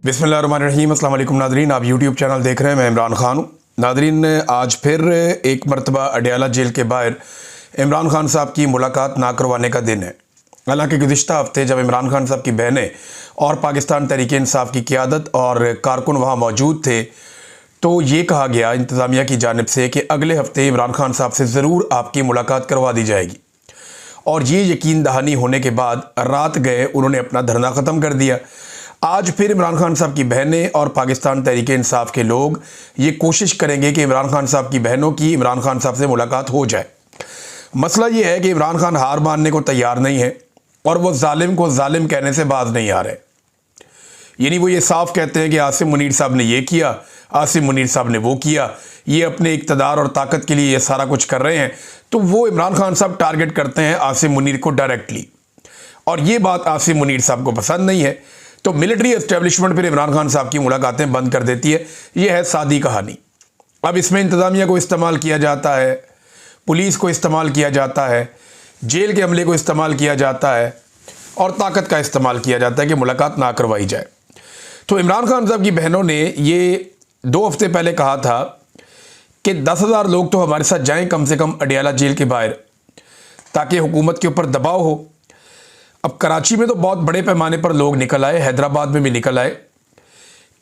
बिस्मिल्लाहिर्रहमानिर्रहीम। अस्सलाम वालेकुम नादरीन, आप यूट्यूब चैनल देख रहे हैं। मैं इमरान खान हूँ। नादरीन, आज फिर एक मरतबा अडयाला जेल के बाहर इमरान खान साहब की मुलाकात ना करवाने का दिन है। हालांकि गुज़िश्ता हफ्ते जब इमरान खान साहब की बहनें और पाकिस्तान तहरीक इंसाफ की क़ियादत और कारकुन वहाँ मौजूद थे, तो ये कहा गया इंतज़ामिया की जानिब से कि अगले हफ्ते इमरान खान साहब से ज़रूर आपकी मुलाकात करवा दी जाएगी। और ये यकीन दहानी होने के बाद रात गए उन्होंने अपना धरना ख़त्म कर दिया। आज फिर इमरान खान साहब की बहनें और पाकिस्तान तहरीक इंसाफ के लोग ये कोशिश करेंगे कि इमरान खान साहब की बहनों की इमरान खान साहब से मुलाकात हो जाए। मसला ये है कि इमरान खान हार मानने को तैयार नहीं है और वो जालिम को जालिम कहने से बाज नहीं आ रहे। यानी वो ये साफ कहते हैं कि आसिम मुनीर साहब ने ये किया, आसिम मुनीर साहब ने वो किया, ये अपने इक़्तिदार और ताकत के लिए ये सारा कुछ कर रहे हैं। तो वो इमरान खान साहब टारगेट करते हैं आसिम मुनीर को डायरेक्टली, और ये बात आसिम मुनीर साहब को पसंद नहीं है। तो मिलिट्री एस्टेब्लिशमेंट फिर इमरान खान साहब की मुलाकातें बंद कर देती है। ये है सादी कहानी। अब इसमें इंतज़ामिया को इस्तेमाल किया जाता है, पुलिस को इस्तेमाल किया जाता है, जेल के अमले को इस्तेमाल किया जाता है और ताकत का इस्तेमाल किया जाता है कि मुलाकात ना करवाई जाए। तो इमरान खान साहब की बहनों ने ये 2 हफ्ते पहले कहा था कि 10,000 लोग तो हमारे साथ जाएं कम से कम अडयाला जेल के बाहर, ताकि हुकूमत के ऊपर दबाव हो। अब कराची में तो बहुत बड़े पैमाने पर लोग निकल आए, हैदराबाद में भी निकल आए।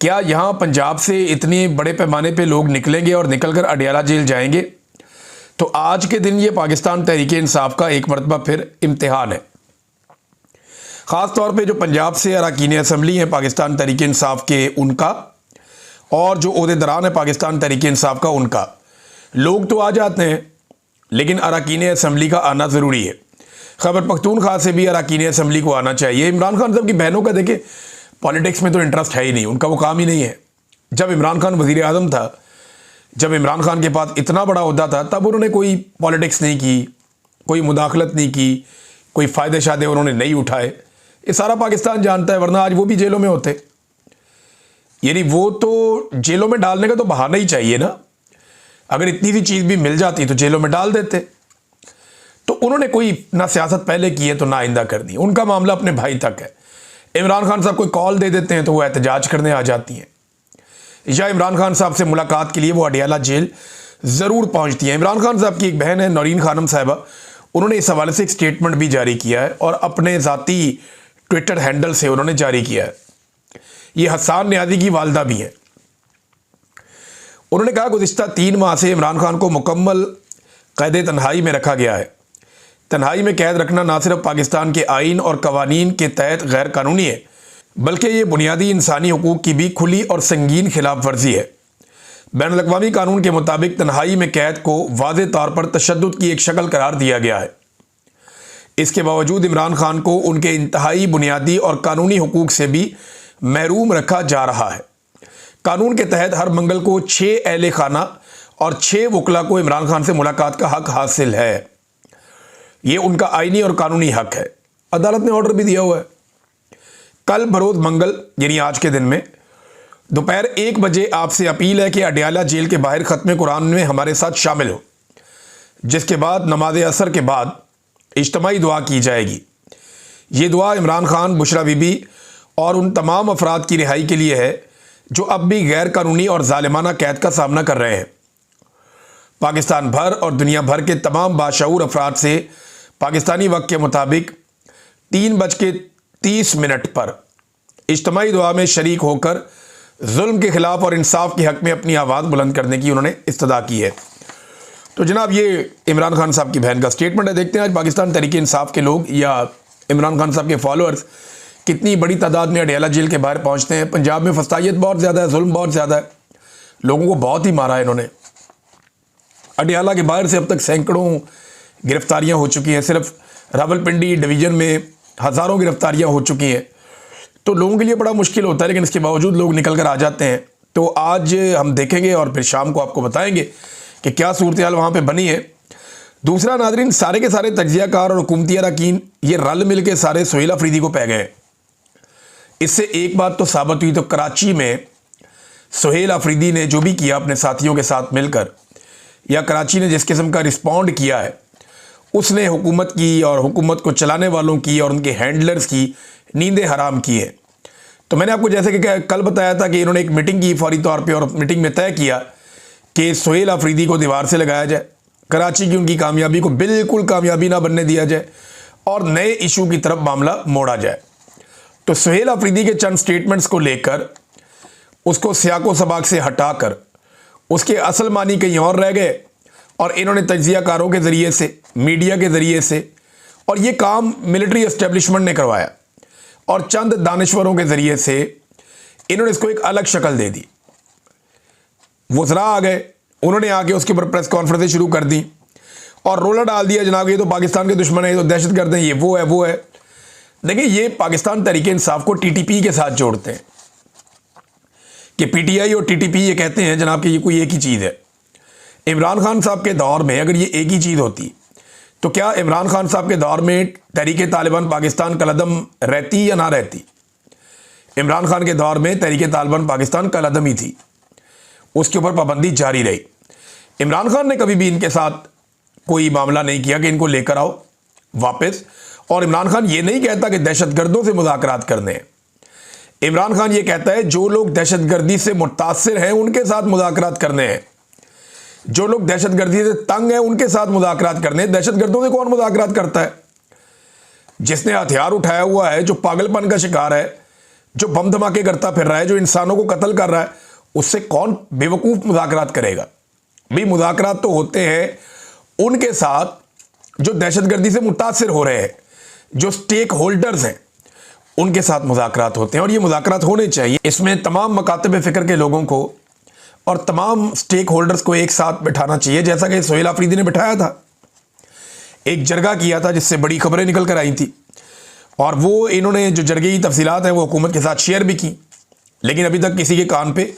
क्या यहाँ पंजाब से इतने बड़े पैमाने पे लोग निकलेंगे और निकलकर अडयाला जेल जाएंगे? तो आज के दिन ये पाकिस्तान तहरीक इंसाफ का एक मरतबा फिर इम्तिहान है। ख़ास तौर पे जो पंजाब से अरकान असम्बली हैं पाकिस्तान तहरीक इंसाफ के, उनका, और जो ओहदेदारान है पाकिस्तान तहरीक इंसाफ का, उनका। लोग तो आ जाते हैं लेकिन अरकान असम्बली का आना ज़रूरी है। खैबर पख्तूनख्वा से भी अरकान असम्बली को आना चाहिए। इमरान खान साहब की बहनों का देखें, पॉलिटिक्स में तो इंटरेस्ट है ही नहीं, उनका वो काम ही नहीं है। जब इमरान खान वज़ीर आज़म था, जब इमरान खान के पास इतना बड़ा ओहदा था, तब उन्होंने कोई पॉलिटिक्स नहीं की, कोई मुदाखलत नहीं की, कोई फ़ायदे शायदे उन्होंने नहीं उठाए। ये सारा पाकिस्तान जानता है, वरना आज वो भी जेलों में होते। यानी वो तो जेलों में डालने का तो बहाना ही चाहिए ना। अगर इतनी सी चीज़ भी मिल जाती तो जेलों में डाल देते। तो उन्होंने कोई ना सियासत पहले की है तो ना आइंदा करनी। उनका मामला अपने भाई तक है। इमरान खान साहब कोई कॉल दे देते हैं तो वो एहतजाज करने आ जाती हैं, या इमरान खान साहब से मुलाकात के लिए वो अडयाला जेल ज़रूर पहुंचती हैं। इमरान खान साहब की एक बहन है नौरीन खानम साहिबा, उन्होंने इस हवाले से एक स्टेटमेंट भी जारी किया है और अपने ज़ाती ट्विटर हैंडल से उन्होंने जारी किया है। ये हसन नियाज़ी की वालदा भी हैं। उन्होंने कहा, गुज़िश्ता 3 माह से इमरान खान को मुकम्मल क़ैद तन्हाई में रखा गया है। तन्हाई में कैद रखना ना सिर्फ पाकिस्तान के आइन और कवानीन के तहत गैर कानूनी है, बल्कि ये बुनियादी इंसानी हुकूक की भी खुली और संगीन खिलाफ वर्जी है। बैनुल-अक़वामी कानून के मुताबिक तन्हाई में कैद को वाज़े तौर पर तशद्दुद की एक शक्ल करार दिया गया है। इसके बावजूद इमरान खान को उनके इंतहाई बुनियादी और कानूनी हुकूक से भी महरूम रखा जा रहा है। कानून के तहत हर मंगल को 6 अहले खाना और 6 वकला को इमरान खान से मुलाकात का हक हासिल है। ये उनका आईनी और कानूनी हक है। अदालत ने ऑर्डर भी दिया हुआ है। कल बरोज़ मंगल यानी आज के दिन में दोपहर 1 बजे आपसे अपील है कि अडयाला जेल के बाहर ख़त्म कुरान में हमारे साथ शामिल हो, जिसके बाद नमाज असर के बाद इज्तिमाई दुआ की जाएगी। ये दुआ इमरान खान, बुशरा बीबी और उन तमाम अफराद की रिहाई के लिए है जो अब भी गैर कानूनी और ज़ालिमाना कैद का सामना कर रहे हैं। पाकिस्तान भर और दुनिया भर के तमाम बाशऊर अफराद से पाकिस्तानी वक्त के मुताबिक 3:30 पर इज्तिमाई दुआ में शरीक होकर जुल्म के ख़िलाफ़ और इंसाफ के हक़ में अपनी आवाज़ बुलंद करने की उन्होंने इस्तदा की है। तो जनाब, ये इमरान खान साहब की बहन का स्टेटमेंट है। देखते हैं आज पाकिस्तान तहरीक इंसाफ के लोग या इमरान खान साहब के फॉलोअर्स कितनी बड़ी तादाद में अडयाला जेल के बाहर पहुँचते हैं। पंजाब में फसादियत बहुत ज़्यादा है, जुल्म बहुत ज़्यादा है, लोगों को बहुत ही मारा है इन्होंने। अडयाला के बाहर से अब तक सैकड़ों गिरफ्तारियां हो चुकी हैं। सिर्फ रावलपिंडी डिवीज़न में हज़ारों गिरफ्तारियां हो चुकी हैं। तो लोगों के लिए बड़ा मुश्किल होता है, लेकिन इसके बावजूद लोग निकल कर आ जाते हैं। तो आज हम देखेंगे और फिर शाम को आपको बताएंगे कि क्या सूरत हाल वहाँ पर बनी है। दूसरा नाज़रीन, सारे के सारे तज्ज़ियाकार और हुकूमती अरकान ये रल मिल के सारे सुहेल अफरीदी को पै गए। इससे एक बात तो साबित हुई, तो कराची में सुहेल अफरीदी ने जो भी किया अपने साथियों के साथ मिलकर, या कराची ने जिस किस्म का रिस्पॉन्ड किया है, उसने हुकूमत की और हुकूमत को चलाने वालों की और उनके हैंडलर्स की नींदें हराम की है। तो मैंने आपको जैसे कि कल बताया था कि इन्होंने एक मीटिंग की फौरी तौर पे और मीटिंग में तय किया कि सुहेल अफरीदी को दीवार से लगाया जाए, कराची की उनकी कामयाबी को बिल्कुल कामयाबी ना बनने दिया जाए और नए इशू की तरफ मामला मोड़ा जाए। तो सुहेल अफरीदी के चंद स्टेटमेंट्स को लेकर उसको सियाको सबाक से हटाकर उसके असल मानी कहीं और रह गए और इन्होंने तज्जियाकारों के ज़रिए से, मीडिया के ज़रिए से, और ये काम मिलिट्री एस्टेब्लिशमेंट ने करवाया और चंद दानिश्वरों के ज़रिए से इन्होंने इसको एक अलग शक्ल दे दी। वज़रा आ गए, उन्होंने आके उसके ऊपर प्रेस कॉन्फ्रेंसें शुरू कर दी और रोला डाल दिया, जनाब ये तो पाकिस्तान के दुश्मन है, ये तो दहशतगर्द हैं, ये वो है। देखिए, ये पाकिस्तान तहरीके इंसाफ को टीटीपी के साथ जोड़ते हैं कि पीटीआई और टीटीपी ये कहते हैं जनाब कि ये कोई एक ही चीज़ है। इमरान खान साहब के दौर में अगर ये एक ही चीज़ होती तो क्या इमरान खान साहब के दौर में तहरीके तालिबान पाकिस्तान कलअदम रहती या ना रहती? इमरान खान के दौर में तहरीके तालिबान पाकिस्तान कलअदम ही थी, उसके ऊपर पाबंदी जारी रही। इमरान खान ने कभी भी इनके साथ कोई मामला नहीं किया कि इनको लेकर आओ वापस, और इमरान खान ये नहीं कहता कि दहशतगर्दों से मुज़ाकरात करने हैं। इमरान खान ये कहता है जो लोग दहशतगर्दी से मुतासिर हैं उनके साथ मुज़ाकरात करने हैं, जो लोग दहशतगर्दी से तंग हैं उनके साथ मुज़ाकरात करने हैं। दहशतगर्दों से कौन मुज़ाकरात करता है? जिसने हथियार उठाया हुआ है, जो पागलपन का शिकार है, जो बम धमाके करता फिर रहा है, जो इंसानों को कत्ल कर रहा है, उससे कौन बेवकूफ़ मुज़ाकरात करेगा? भाई, मुज़ाकरात तो होते हैं उनके साथ जो दहशतगर्दी से मुतासिर हो रहे हैं, जो स्टेक होल्डर्स हैं, उनके साथ मुज़ाकरात होते हैं और ये मुज़ाकरात होने चाहिए। इसमें तमाम मकातब फ़िक्र के लोगों को और तमाम स्टेक होल्डर्स को एक साथ बिठाना चाहिए, जैसा कि सुहेल अफरीदी ने बिठाया था। एक जरगा किया था जिससे बड़ी खबरें निकल कर आई थी और वो इन्होंने जो जरगे की तफसीलात हैं वो हुकूमत के साथ शेयर भी की, लेकिन अभी तक किसी के कान पे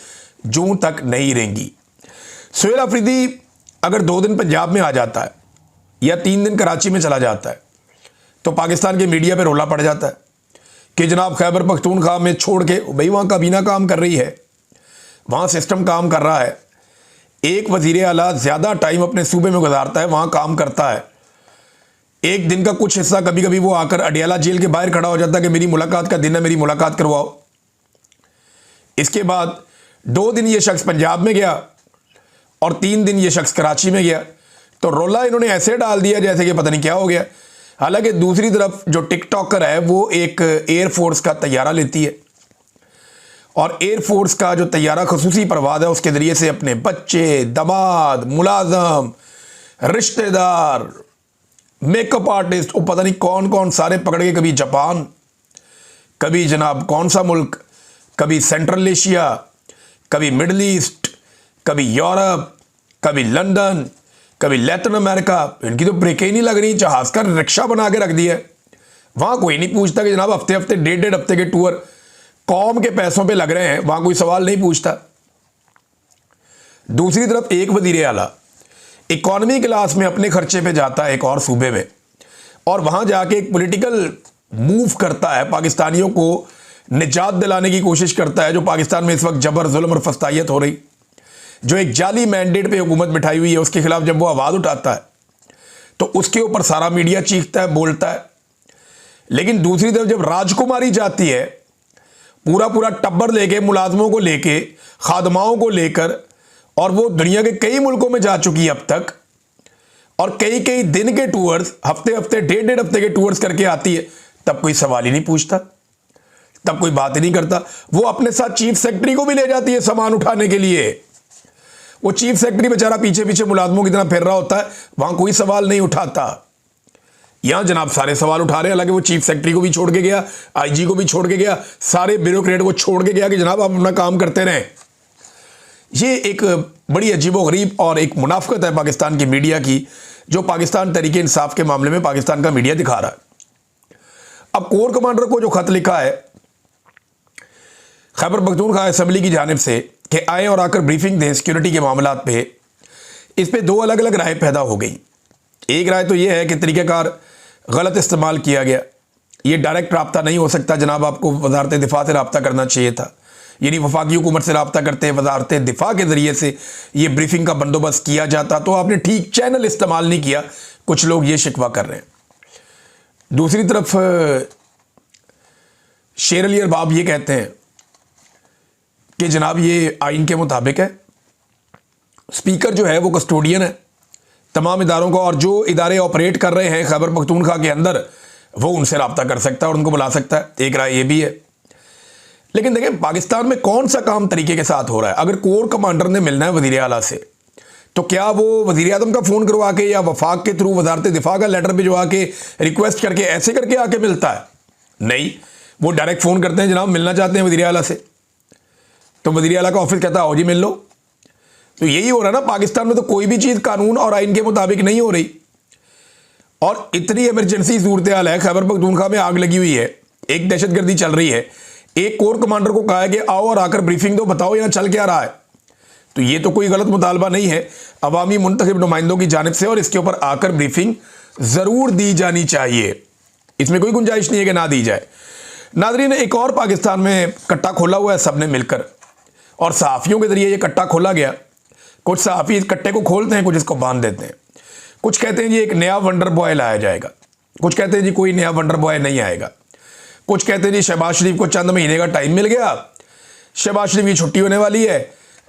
जूं तक नहीं रेंगी। सुहेल अफरीदी अगर 2 दिन पंजाब में आ जाता है या 3 दिन कराची में चला जाता है तो पाकिस्तान के मीडिया पे रोला पड़ जाता है कि जनाब खैबर पख्तूनख्वा में छोड़ के, भाई वहाँ काबीना काम कर रही है, वहाँ सिस्टम काम कर रहा है। एक वज़ीर आला ज़्यादा टाइम अपने सूबे में गुजारता है, वहाँ काम करता है। एक दिन का कुछ हिस्सा कभी कभी वो आकर अडियाला जेल के बाहर खड़ा हो जाता है कि मेरी मुलाकात का दिन है, मेरी मुलाकात करवाओ। इसके बाद 2 दिन ये शख्स पंजाब में गया और 3 दिन ये शख्स कराची में गया, तो रोला इन्होंने ऐसे डाल दिया जैसे कि पता नहीं क्या हो गया। हालांकि दूसरी तरफ जो टिकटॉकर है वो एक एयरफोर्स का तैयारा लेती है और एयरफोर्स का जो तैयारा खसूसी परवाज़ है उसके ज़रिए से अपने बच्चे, दमाद, मुलाजम, रिश्तेदार, मेकअप आर्टिस्ट, वो पता नहीं कौन कौन सारे पकड़ के, कभी जापान, कभी जनाब कौन सा मुल्क, कभी सेंट्रल एशिया, कभी मिडल ईस्ट, कभी यूरोप, कभी लंदन, कभी लैटिन अमेरिका। इनकी तो ब्रेकें ही नहीं लग रही, जहाज का रिक्शा बना के रख दिया है। वहाँ कोई नहीं पूछता कि जनाब हफ्ते हफ्ते 1.5 हफ्ते के टूर कौम के पैसों पे लग रहे हैं, वहाँ कोई सवाल नहीं पूछता। दूसरी तरफ एक वज़ीर आला इकॉनमी क्लास में अपने खर्चे पे जाता है एक और सूबे में और वहाँ जाके एक पॉलिटिकल मूव करता है, पाकिस्तानियों को निजात दिलाने की कोशिश करता है। जो पाकिस्तान में इस वक्त जबर, जुल्म और फस्तायत हो रही, जो एक जाली मैंडेट पे हुकूमत बिठाई हुई है, उसके खिलाफ जब वो आवाज़ उठाता है तो उसके ऊपर सारा मीडिया चीखता है, बोलता है। लेकिन दूसरी तरफ जब राजकुमारी जाती है पूरा पूरा टब्बर लेके, मुलाजमों को लेके, खादमाओं को लेकर, और वो दुनिया के कई मुल्कों में जा चुकी है अब तक, और कई कई दिन के टूर्स, हफ्ते हफ्ते 1.5 हफ्ते के टूर्स करके आती है, तब कोई सवाल ही नहीं पूछता, तब कोई बात ही नहीं करता। वो अपने साथ चीफ सेक्रेटरी को भी ले जाती है सामान उठाने के लिए। वो चीफ सेक्रेटरी बेचारा पीछे पीछे मुलाजमों की तरह फिर रहा होता है, वहां कोई सवाल नहीं उठाता। यहां जनाब सारे सवाल उठा रहे हैं। हालांकि वो चीफ सेक्रेटरी को भी छोड़ के गया, आईजी को भी छोड़ के गया, सारे ब्यूरोक्रेट को छोड़ के गया कि जनाब आप अपना काम करते रहें। ये एक बड़ी अजीबोगरीब और एक मुनाफकत है पाकिस्तान की मीडिया की, जो पाकिस्तान तहरीके इंसाफ के मामले में पाकिस्तान का मीडिया दिखा रहा है। अब कोर कमांडर को जो खत लिखा है खैबर पख्तूनख्वा असेंबली की जानिब से कि आए और आकर ब्रीफिंग दें सिक्योरिटी के मामलात पे, इस पे 2 अलग अलग राय पैदा हो गई। एक राय तो ये है कि तरीक़ाकार गलत इस्तेमाल किया गया, ये डायरेक्ट रब्ता नहीं हो सकता जनाब, आपको वजारत दिफा से रब्ता करना चाहिए था, यानी वफाकी हुकूमत से रब्ता करते वजारत दिफा के ज़रिए से ये ब्रीफिंग का बंदोबस्त किया जाता, तो आपने ठीक चैनल इस्तेमाल नहीं किया। कुछ लोग ये शिकवा कर रहे हैं। दूसरी तरफ शेर अली अरबाब ये कहते हैं कि जनाब ये आइन के मुताबिक है। स्पीकर जो है वो कस्टोडियन है तमाम इदारों का, और जो इदारे ऑपरेट कर रहे हैं खैबर पख्तूनख्वा के अंदर वो उनसे रब्ता कर सकता है और उनको बुला सकता है। एक राय ये भी है। लेकिन देखें पाकिस्तान में कौन सा काम तरीके के साथ हो रहा है। अगर कोर कमांडर ने मिलना है वज़ीर आला से तो क्या वो वज़ीर आज़म का फ़ोन करवा के या वफाक के थ्रू वजारत दिफा का लेटर भिजवा के रिक्वेस्ट करके ऐसे करके आके मिलता है? नहीं, वो डायरेक्ट फ़ोन करते हैं जनाब मिलना चाहते हैं वज़ीर आला से, तो वज़ीर आला का ऑफिस कहता है आओ जी मिल लो। तो यही हो रहा है ना पाकिस्तान में। तो कोई भी चीज़ कानून और आइन के मुताबिक नहीं हो रही, और इतनी इमरजेंसी सूरत हाल है। खैबर पख्तूनख्वा में आग लगी हुई है, एक दहशतगर्दी चल रही है, एक कोर कमांडर को कहा है कि आओ और आकर ब्रीफिंग दो, बताओ यहाँ चल क्या रहा है। तो ये तो कोई गलत मुतालबा नहीं है अवामी मुंतखब नुमाइंदों की जानिब से, और इसके ऊपर आकर ब्रीफिंग ज़रूर दी जानी चाहिए। इसमें कोई गुंजाइश नहीं है कि ना दी जाए। नाज़रीन, एक और पाकिस्तान में कट्टा खोला हुआ है सबने मिलकर, और सहाफ़ियों के ज़रिए ये कट्टा खोला गया। कुछ सहाफ़ी इस कट्टे को खोलते हैं, कुछ इसको बांध देते हैं। कुछ कहते हैं जी एक नया वंडर बॉय लाया जाएगा, कुछ कहते हैं जी कोई नया वंडर बॉय नहीं आएगा, कुछ कहते हैं जी शहबाज शरीफ को चंद महीने का टाइम मिल गया, शहबाज शरीफ की छुट्टी होने वाली है,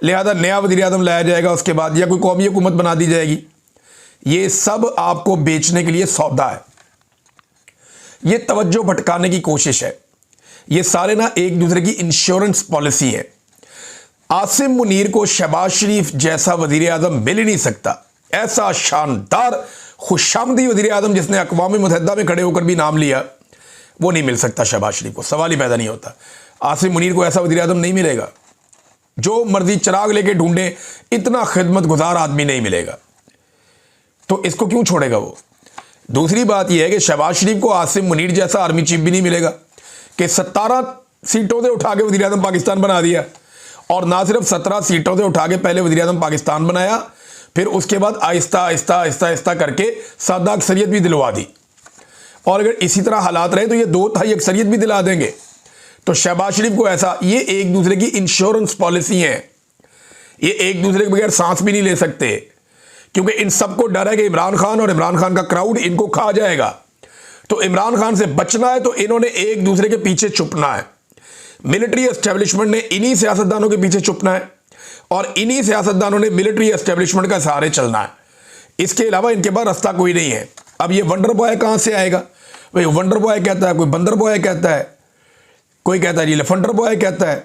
लिहाजा नया वज़ीर आज़म लाया जाएगा उसके बाद, या कोई कौमी हुकूमत बना दी जाएगी। ये सब आपको बेचने के लिए सौदा है, ये तवज्जो भटकाने की कोशिश है। ये सारे ना एक दूसरे की इंश्योरेंस पॉलिसी है। आसिम मुनीर को शहबाज शरीफ जैसा वज़ीर आज़म मिल ही नहीं सकता। ऐसा शानदार खुशामदी वज़ीर आज़म जिसने अक़वाम मुत्तहिदा में खड़े होकर भी नाम लिया, वो नहीं मिल सकता शहबाज शरीफ को। सवाल ही पैदा नहीं होता। आसिम मुनीर को ऐसा वज़ीर आज़म नहीं मिलेगा। जो मर्जी चिराग लेके ढूंढे, इतना खिदमत गुजार आदमी नहीं मिलेगा। तो इसको क्यों छोड़ेगा वो? दूसरी बात यह है कि शहबाज शरीफ को आसिम मुनीर जैसा आर्मी चीफ भी नहीं मिलेगा कि 17 सीटों से उठा के वज़ीर आज़म पाकिस्तान बना दिया, और ना सिर्फ 17 सीटों से उठा के पहले वज़ीर आज़म पाकिस्तान बनाया, फिर उसके बाद आहिस्ता आहिस्ता आहिस्ता आहिस्ता करके सादा अक्सरियत भी दिलवा दी। और अगर इसी तरह हालात रहे तो ये 2/3 अक्सरियत भी दिला देंगे। तो शहबाज शरीफ को ऐसा, ये एक दूसरे की इंश्योरेंस पॉलिसी है। ये एक दूसरे के बगैर सांस भी नहीं ले सकते, क्योंकि इन सबको डर है कि इमरान खान और इमरान खान का क्राउड इनको खा जाएगा। तो इमरान खान से बचना है तो इन्होंने एक दूसरे के पीछे छुपना है। मिलिट्री एस्टेब्लिशमेंट ने इन्हीं सियासतदानों के पीछे छुपना है, और इन्हीं सियासतदानों ने मिलिट्री एस्टेब्लिशमेंट का सहारे चलना है। इसके अलावा इनके पास रास्ता कोई नहीं है। अब ये वंडर बॉय कहाँ से आएगा? भाई वंडर बॉय कहता है, कोई बंदर बॉय कहता है, कोई कहता है जी लफंडर बॉय कहता है,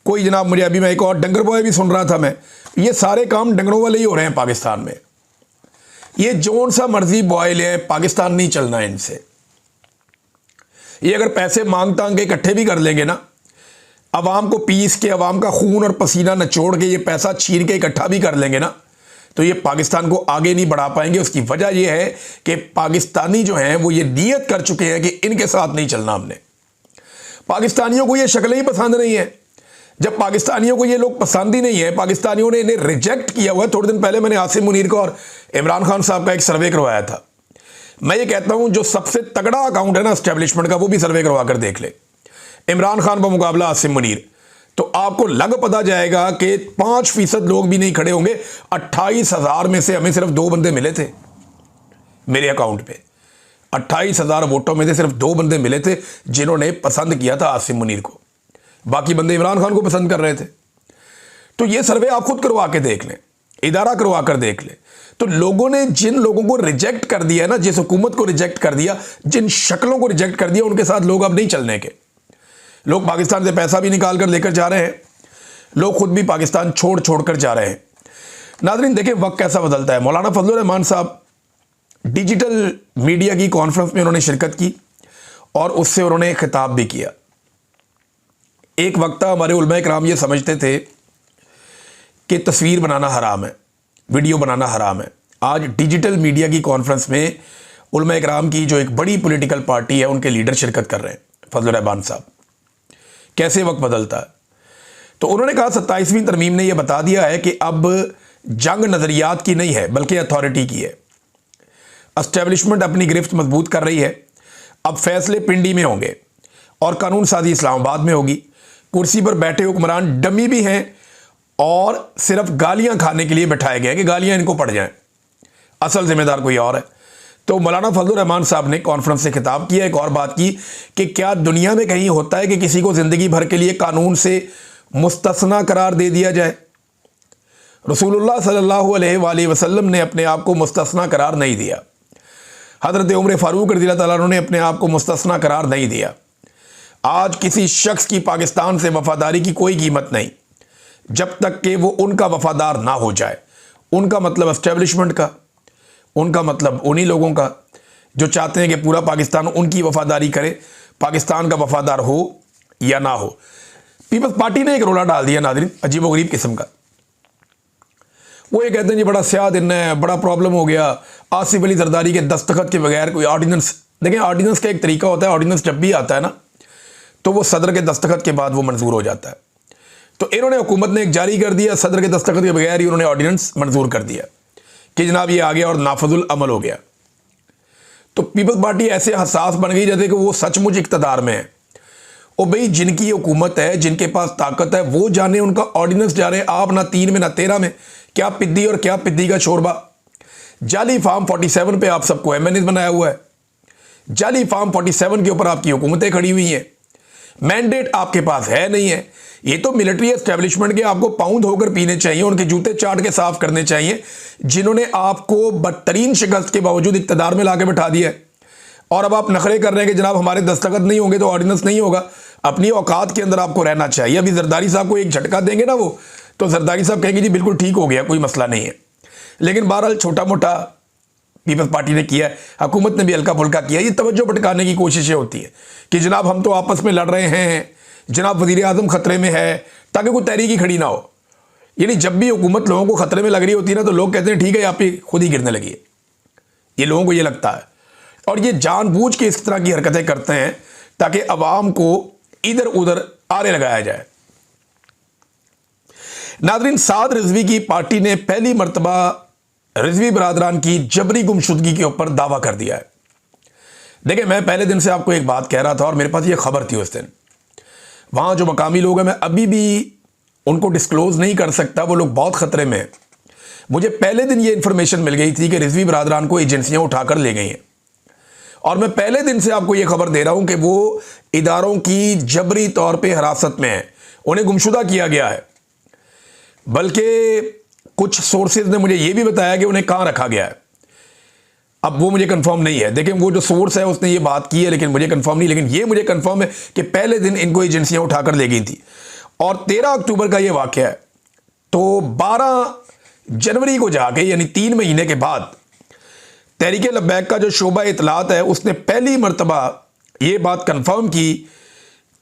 कोई जनाब मुझे अभी मैं एक और डंगर बॉय भी सुन रहा था मैं। ये सारे काम डंगरों वाले ही हो रहे हैं पाकिस्तान में। ये जोन सा मर्जी बॉय ले, पाकिस्तान नहीं चलना है इनसे। ये अगर पैसे मांग तांग के इकट्ठे भी कर लेंगे ना, अवाम को पीस के, अवाम का खून और पसीना नचोड़ के, ये पैसा छीन के इकट्ठा भी कर लेंगे ना, तो ये पाकिस्तान को आगे नहीं बढ़ा पाएंगे। उसकी वजह यह है कि पाकिस्तानी जो हैं वो ये नियत कर चुके हैं कि इनके साथ नहीं चलना हमने। पाकिस्तानियों को ये शक्लें ही पसंद नहीं है। जब पाकिस्तानियों को ये लोग पसंद ही नहीं है, पाकिस्तानियों ने इन्हें रिजेक्ट किया हुआ है। थोड़े दिन पहले मैंने आसिम मुनीर का और इमरान खान साहब का एक सर्वे करवाया था। मैं ये कहता हूं जो सबसे तगड़ा अकाउंट है ना एस्टेब्लिशमेंट का, वो भी सर्वे करवा कर देख ले, इमरान खान का मुकाबला आसिम मुनीर, तो आपको लग पता जाएगा कि 5% लोग भी नहीं खड़े होंगे। 28,000 में से हमें सिर्फ 2 बंदे मिले थे मेरे अकाउंट पे। 28,000 वोटों में से सिर्फ 2 बंदे मिले थे जिन्होंने पसंद किया था आसिम मुनीर को। बाकी बंदे इमरान खान को पसंद कर रहे थे। तो ये सर्वे आप खुद करवा के देख लें, इदारा करवा कर देख लें। तो लोगों ने जिन लोगों को रिजेक्ट कर दिया ना, जिस हुकूमत को रिजेक्ट कर दिया, जिन शक्लों को रिजेक्ट कर दिया, उनके साथ लोग अब नहीं चलने के। लोग पाकिस्तान से पैसा भी निकाल कर लेकर जा रहे हैं, लोग खुद भी पाकिस्तान छोड़ छोड़ कर जा रहे हैं। नाज़रीन देखें वक्त कैसा बदलता है। मौलाना फजलुर रहमान साहब डिजिटल मीडिया की कॉन्फ्रेंस में उन्होंने शिरकत की और उससे उन्होंने खिताब भी किया। एक वक्त हमारे उलमा इकराम ये समझते थे कि तस्वीर बनाना हराम है, वीडियो बनाना हराम है। आज डिजिटल मीडिया की कॉन्फ्रेंस में उलमा इकराम की जो एक बड़ी पॉलिटिकल पार्टी है, उनके लीडर शिरकत कर रहे हैं। फजलुर रहमान साहब, कैसे वक्त बदलता है। तो उन्होंने कहा 27वीं तरमीम ने यह बता दिया है कि अब जंग नज़रियात की नहीं है बल्कि अथॉरिटी की है। एस्टेब्लिशमेंट अपनी गिरफ्त मजबूत कर रही है। अब फैसले पिंडी में होंगे और कानून साजी इस्लामाबाद में होगी। कुर्सी पर बैठे हुक्मरान डमी भी हैं और सिर्फ गालियां खाने के लिए बैठाए गए हैं कि गालियां इनको पड़ जाएं, असल जिम्मेदार कोई और है। तो मौलाना फजलुर रहमान साहब ने कॉन्फ्रेंस से खिताब किया, एक और बात की कि क्या दुनिया में कहीं होता है कि किसी को ज़िंदगी भर के लिए कानून से मुस्तस्ना करार दे दिया जाए। रसूलुल्लाह सल्लल्लाहु अलैहि वसल्लम ने अपने आप को मुस्तस्ना करार नहीं दिया। हज़रत उमर फ़ारूक रज़ियल्लाहु ताला अन्हु ने अपने आप को मुस्तस्ना करार नहीं दिया। आज किसी शख्स की पाकिस्तान से वफादारी की कोई कीमत नहीं जब तक कि वो उनका वफादार ना हो जाए। उनका मतलब एस्टेब्लिशमेंट का, उनका मतलब उन्हीं लोगों का जो चाहते हैं कि पूरा पाकिस्तान उनकी वफादारी करे, पाकिस्तान का वफादार हो या ना हो। पीपल्स पार्टी ने एक रोला डाल दिया नाज़रीन, अजीबोगरीब किस्म का। वो ये कहते हैं जी बड़ा स्याह दिन है, बड़ा प्रॉब्लम हो गया, आसिफ अली जरदारी के दस्तखत के बगैर कोई ऑर्डिनेंस। देखें, ऑर्डिनेंस का एक तरीका होता है, ऑर्डिनेंस जब भी आता है ना तो वो सदर के दस्तखत के बाद वो मंजूर हो जाता है। तो इन्होंने, हुकूमत ने एक जारी कर दिया, सदर के दस्तखत के बगैर ही उन्होंने ऑर्डिनेंस मंजूर कर दिया कि जनाब ये आ गया और नाफजुल अमल हो गया। तो पीपल्स पार्टी ऐसे हसास बन गई जैसे कि वो सचमुच इक़्तिदार में है। और भाई जिनकी हुकूमत है, जिनके पास ताकत है, वो जाने उनका ऑर्डिनेंस जा रहे हैं। आप ना 3 में ना 13 में, क्या पिद्दी और क्या पिद्दी का शोरबा। जाली फार्म 47 पे आप सबको MNA बनाया हुआ है। जाली फार्म 47 के ऊपर आपकी हुकूमतें खड़ी हुई हैं। मैंडेट आपके पास है नहीं है। ये तो मिलिट्री एस्टेब्लिशमेंट के आपको पाउंड होकर पीने चाहिए, उनके जूते चाट के साफ करने चाहिए, जिन्होंने आपको बदतरीन शिकस्त के बावजूद इक़्तिदार में लाके बैठा दिया है। और अब आप नखरे कर रहे हैं कि जनाब हमारे दस्तखत नहीं होंगे तो ऑर्डिनेंस नहीं होगा। अपनी औकात के अंदर आपको रहना चाहिए। अभी जरदारी साहब को एक झटका देंगे ना वो, तो जरदारी साहब कहेंगे जी बिल्कुल ठीक हो गया, कोई मसला नहीं है। लेकिन बहरहाल छोटा मोटा पीपल्स पार्टी ने किया है, हुकूमत ने भी हल्का फुल्का किया। ये तवज्जो भटकाने की कोशिशें होती है कि जनाब हम तो आपस में लड़ रहे हैं, जनाब वज़ीर आज़म खतरे में है, ताकि कोई तहरीकी खड़ी ना हो। यानी जब भी हुकूमत लोगों को खतरे में लग रही होती है ना, तो लोग कहते हैं ठीक है आप ही खुद ही गिरने लगी है। ये लोगों को ये लगता है, और ये जानबूझ के इस तरह की हरकतें करते हैं ताकि अवाम को इधर उधर आरे लगाया जाए। नाज़रीन, साद रिजवी की पार्टी ने पहली मरतबा रिजवी बरादरान की जबरी गुमशुदगी के ऊपर दावा कर दिया है। देखिए, मैं पहले दिन से आपको एक बात कह रहा था और मेरे पास ये खबर थी उस दिन। वहाँ जो मकामी लोग हैं, मैं अभी भी उनको डिस्क्लोज नहीं कर सकता, वो लोग बहुत ख़तरे में हैं। मुझे पहले दिन ये इन्फॉर्मेशन मिल गई थी कि रिजवी बरादरान को एजेंसियाँ उठाकर ले गई हैं, और मैं पहले दिन से आपको ये खबर दे रहा हूँ कि वो इदारों की जबरी तौर पर हिरासत में है, उन्हें गुमशुदा किया गया है। बल्कि कुछ सोर्सेज ने मुझे ये भी बताया कि उन्हें कहाँ रखा गया है। अब वो मुझे कंफर्म नहीं है। देखिए, वो जो सोर्स है उसने ये बात की है, लेकिन मुझे कंफर्म नहीं। लेकिन ये मुझे कंफर्म है कि पहले दिन इनको एजेंसियां उठाकर ले गई थी, और 13 अक्टूबर का ये वाकया है। तो 12 जनवरी को जाके, यानी 3 महीने के बाद, तहरीक लब्बैक का जो शोबा इतलात है उसने पहली मरतबा ये बात कंफर्म की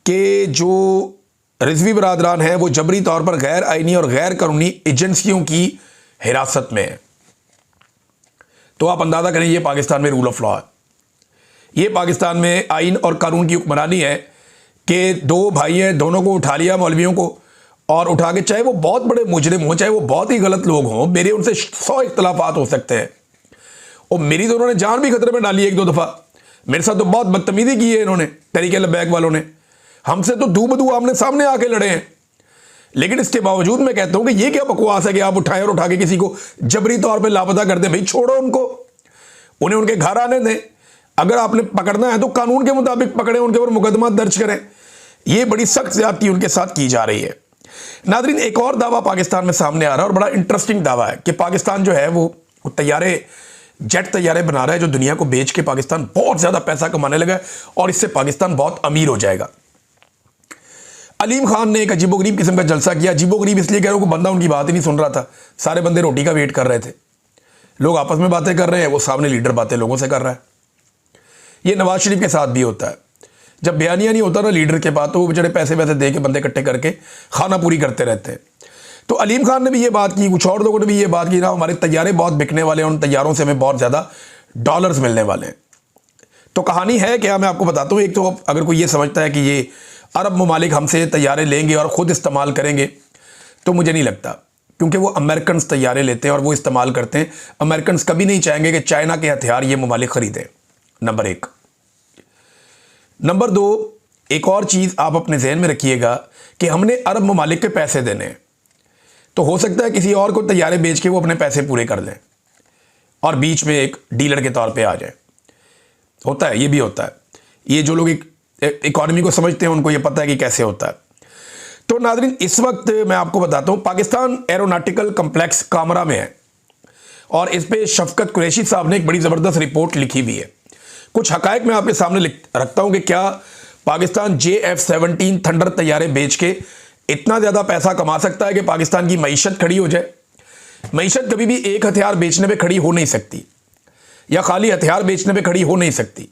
कि जो रिजवी बरादरान है वो जबरी तौर पर गैर आइनी और गैर कानूनी एजेंसियों की हिरासत में है। तो आप अंदाज़ा करें, ये पाकिस्तान में रूल ऑफ लॉ है, ये पाकिस्तान में आइन और कानून की हुक्मरानी है कि 2 भाई हैं, दोनों को उठा लिया, मौलवियों को, और उठा के, चाहे वो बहुत बड़े मुजरिम हों, चाहे वो बहुत ही गलत लोग हों, मेरे उनसे 100 इख्तलाफात हो सकते हैं, और मेरी तो उन्होंने जान भी खतरे में डाली 1-2 दफ़ा। मेरे साथ तो बहुत बदतमीजी की है इन्होंने, तहरीक लब्बैक वालों ने, हमसे तो दू बदू आमने सामने आके लड़े हैं। लेकिन इसके बावजूद मैं कहता हूं कि ये क्या बकवास है कि आप उठाएं और उठा के किसी को जबरी तौर पे लापता कर दें। भाई छोड़ो उनको, उन्हें उनके घर आने दें। अगर आपने पकड़ना है तो कानून के मुताबिक पकड़ें, उनके ऊपर मुकदमा दर्ज करें। ये बड़ी सख्त ज्यादती उनके साथ की जा रही है। नाज़रीन, एक और दावा पाकिस्तान में सामने आ रहा है, और बड़ा इंटरेस्टिंग दावा है कि पाकिस्तान जो है वो तैयारे, जेट तैयारे बना रहा है, जो दुनिया को बेच के पाकिस्तान बहुत ज्यादा पैसा कमाने लगा है, और इससे पाकिस्तान बहुत अमीर हो जाएगा। अलीम खान ने एक अजीबोगरीब किस्म का जलसा किया। अजीबोगरीब इसलिए कह रहा हूं कि बंदा उनकी बात ही नहीं सुन रहा था। सारे बंदे रोटी का वेट कर रहे थे, लोग आपस में बातें कर रहे हैं, वो सामने लीडर बातें लोगों से कर रहा है। ये नवाज शरीफ के साथ भी होता है। जब बयानिया नहीं होता ना लीडर के पास, तो वो बेचारे पैसे वैसे दे के बंदे इकट्ठे करके खाना पूरी करते रहते हैं। तो अलीम खान ने भी ये बात की, कुछ और लोगों ने भी ये बात की ना, हमारे तैयारे बहुत बिकने वाले हैं, उन तैयारों से हमें बहुत ज़्यादा डॉलर्स मिलने वाले हैं। तो कहानी है क्या, मैं आपको बताता हूँ। एक तो अगर कोई ये समझता है कि ये अरब ममालिक हमसे तैयारे लेंगे और ख़ुद इस्तेमाल करेंगे, तो मुझे नहीं लगता, क्योंकि वो अमेरिकन तैयारे लेते हैं और वो इस्तेमाल करते हैं। अमेरिकन कभी नहीं चाहेंगे कि चाइना के हथियार ये ममालिक ख़रीदें, नंबर 1। नंबर 2, एक और चीज़ आप अपने जहन में रखिएगा कि हमने अरब ममालिक के पैसे देने हैं, तो हो सकता है किसी और को तैयारे बेच के वो अपने पैसे पूरे कर लें और बीच में एक डीलर के तौर पे आ जाए। होता है, ये भी होता है। ये जो लोग इकॉनमी को समझते हैं उनको ये पता है कि कैसे होता है। तो नाज़रीन, इस वक्त मैं आपको बताता हूं, पाकिस्तान एरोनॉटिकल कम्प्लेक्स कामरा में है और इस पे शफकत कुरैशी साहब ने एक बड़ी ज़बरदस्त रिपोर्ट लिखी हुई है। कुछ हकायक मैं आपके सामने रखता हूं कि क्या पाकिस्तान JF-17 थंडर तैयारे बेच के इतना ज़्यादा पैसा कमा सकता है कि पाकिस्तान की मईशत खड़ी हो जाए। मईशत कभी भी एक हथियार बेचने पे खड़ी हो नहीं सकती या खाली हथियार बेचने पे खड़ी हो नहीं सकती।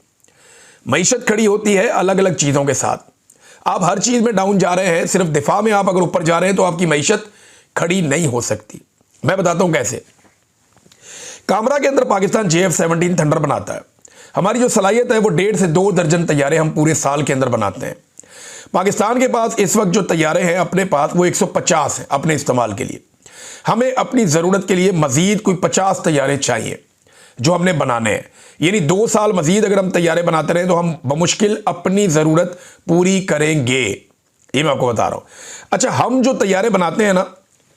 मईशत खड़ी होती है अलग अलग चीज़ों के साथ। आप हर चीज़ में डाउन जा रहे हैं, सिर्फ दिफा में आप अगर ऊपर जा रहे हैं तो आपकी मईशत खड़ी नहीं हो सकती। मैं बताता हूं कैसे। कामरा के अंदर पाकिस्तान JF-17 थंडर बनाता है। हमारी जो सलाहियत है वो 1.5 से 2 दर्जन तैयारे हम पूरे साल के अंदर बनाते हैं। पाकिस्तान के पास इस वक्त जो तैयारे हैं अपने पास वो 150 हैं अपने इस्तेमाल के लिए। हमें अपनी ज़रूरत के लिए मज़ीद कोई 50 तैयारे चाहिए जो हमने बनाने हैं। यानी 2 साल मज़ीद अगर हम तैयारे बनाते रहें तो हम बमुश्किल अपनी ज़रूरत पूरी करेंगे। ये मैं आपको बता रहा हूँ। अच्छा, हम जो तैयारे बनाते हैं ना,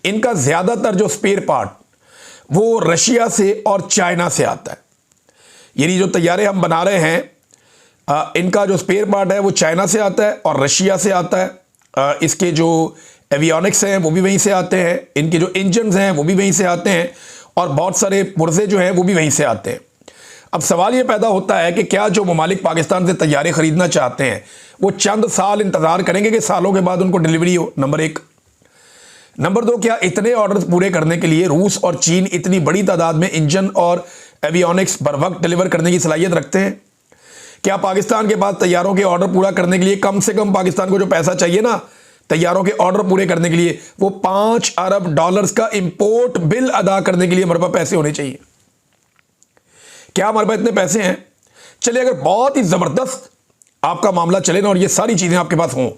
इनका ज़्यादातर जो स्पेयर पार्ट वो रशिया से और चाइना से आता है। यानी जो तैयारे हम बना रहे हैं इनका जो स्पेयर पार्ट है वो चाइना से आता है और रशिया से आता है। इसके जो एवियोनिक्स हैं वो भी वहीं से आते हैं, इनके जो इंजन्स हैं वो भी वहीं से आते हैं और बहुत सारे पुर्जे जो हैं वो भी वहीं से आते हैं। अब सवाल ये पैदा होता है कि क्या जो ममालिक पाकिस्तान से तैयारे खरीदना चाहते हैं वो चंद साल इंतज़ार करेंगे कि सालों के बाद उनको डिलीवरी हो? नंबर 1। नंबर 2, क्या इतने ऑर्डर्स पूरे करने के लिए रूस और चीन इतनी बड़ी तादाद में इंजन और एवियोनिक्स बर वक्त डिलीवर करने की सलाहियत रखते हैं? क्या पाकिस्तान के पास तैयारों के ऑर्डर पूरा करने के लिए कम से कम पाकिस्तान को जो पैसा चाहिए ना तैयारों के ऑर्डर पूरे करने के लिए, वो $5 अरब का इंपोर्ट बिल अदा करने के लिए हमारे पास पैसे होने चाहिए? क्या हमारे पास इतने पैसे हैं? चलिए, अगर बहुत ही जबरदस्त आपका मामला चले ना और ये सारी चीजें आपके पास हों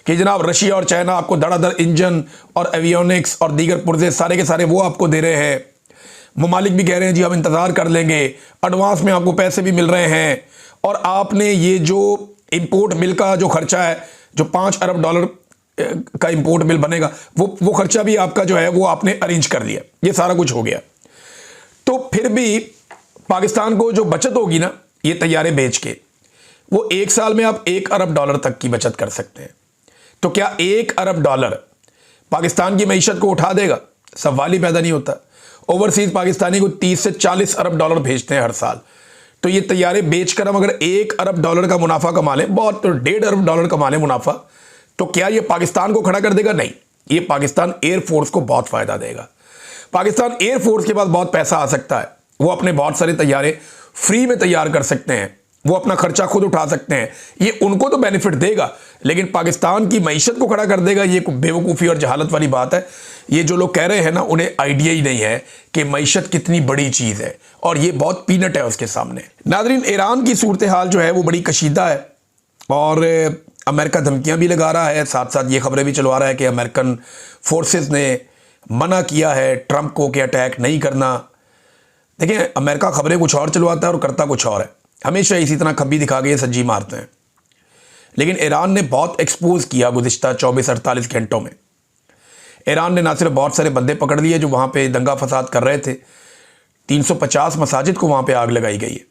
कि जनाब रशिया और चाइना आपको धड़ाधड़ इंजन और एवियोनिक्स और दीगर पुर्जे सारे के सारे वो आपको दे रहे हैं, ममालिक भी कह रहे हैं जी हम इंतजार कर लेंगे, एडवांस में आपको पैसे भी मिल रहे हैं, और आपने ये जो इंपोर्ट बिल का जो खर्चा है, जो $5 अरब का इंपोर्ट बिल बनेगा, वो खर्चा भी आपका जो है वो आपने अरेंज कर लिया, ये सारा कुछ हो गया। तो फिर भी पाकिस्तान को जो बचत होगी ना ये तैयारे बेच के, वो 1 साल में आप $1 अरब तक की बचत कर सकते हैं। तो क्या $1 अरब पाकिस्तान की मईशत को उठा देगा? सवाल ही पैदा नहीं होता। ओवरसीज पाकिस्तानी को 30 से 40 अरब डॉलर भेजते हैं हर साल। तो ये तैयारे बेचकर हम अगर $1 अरब का मुनाफा कमा लें, बहुत, तो $1.5 अरब कमा लें मुनाफा, तो क्या ये पाकिस्तान को खड़ा कर देगा? नहीं, ये पाकिस्तान एयरफोर्स को बहुत फायदा देगा। पाकिस्तान एयरफोर्स के पास बहुत पैसा आ सकता है, वो अपने बहुत सारे तैयारे फ्री में तैयार कर सकते हैं, वो अपना खर्चा खुद उठा सकते हैं। ये उनको तो बेनिफिट देगा, लेकिन पाकिस्तान की मईशत को खड़ा कर देगा, ये बेवकूफ़ी और जहालत वाली बात है। ये जो लोग कह रहे हैं ना, उन्हें आइडिया ही नहीं है कि मईशत कितनी बड़ी चीज़ है और ये बहुत पीनट है उसके सामने। नाज़रीन, ईरान की सूरत हाल जो है वो बड़ी कशीदा है और अमेरिका धमकियां भी लगा रहा है, साथ साथ ये खबरें भी चलवा रहा है कि अमेरिकन फोर्सेस ने मना किया है ट्रंप को कि अटैक नहीं करना। देखिए, अमेरिका खबरें कुछ और चलवाता है और करता कुछ और है। हमेशा इसी तरह खब्बी दिखा के सज्जी मारते हैं। लेकिन ईरान ने बहुत एक्सपोज किया गुज़िश्ता 24-48 घंटों में। ईरान ने ना सिर्फ बहुत सारे बंदे पकड़ लिए जो वहाँ पे दंगा फसाद कर रहे थे, 350 मसाजिद को वहाँ पे आग लगाई गई है।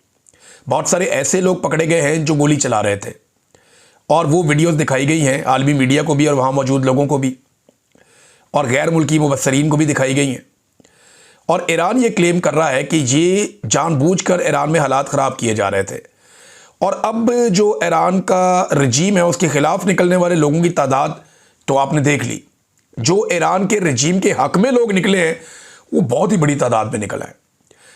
बहुत सारे ऐसे लोग पकड़े गए हैं जो गोली चला रहे थे और वो वीडियोस दिखाई गई हैं आलमी मीडिया को भी और वहाँ मौजूद लोगों को भी, और गैर मुल्की मुबस्सरीन को भी दिखाई गई हैं। और ईरान ये क्लेम कर रहा है कि ये जानबूझकर ईरान में हालात ख़राब किए जा रहे थे। और अब जो ईरान का रजीम है उसके ख़िलाफ़ निकलने वाले लोगों की तादाद तो आपने देख ली। जो ईरान के रजीम के हक़ में लोग निकले हैं वो बहुत ही बड़ी तादाद में निकला है।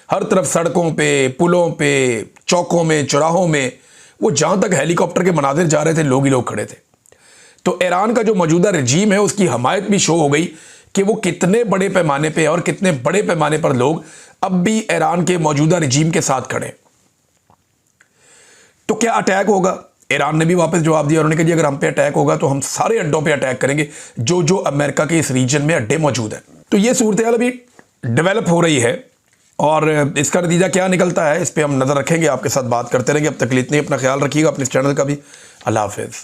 हर तरफ सड़कों पे, पुलों पे, चौकों में, चौराहों में, वो जहाँ तक हेलीकॉप्टर के मनाजिर जा रहे थे लोग ही लोग खड़े थे। तो ईरान का जो मौजूदा रजीम है उसकी हमायत भी शो हो गई कि वो कितने बड़े पैमाने पे और कितने बड़े पैमाने पर लोग अब भी ईरान के मौजूदा रजीम के साथ खड़े। तो क्या अटैक होगा? ईरान ने भी वापस जवाब दिया, उन्होंने कहा जी अगर हम पे अटैक होगा तो हम सारे अड्डों पे अटैक करेंगे जो जो अमेरिका के इस रीजन में अड्डे मौजूद हैं। तो ये सूरत हाल अभी डेवलप हो रही है और इसका नतीजा क्या निकलता है इस पर हम नज़र रखेंगे, आपके साथ बात करते रहेंगे। अब तक इतने, अपना ख्याल रखिएगा, अपने चैनल का भी। अल्लाह हाफिज़।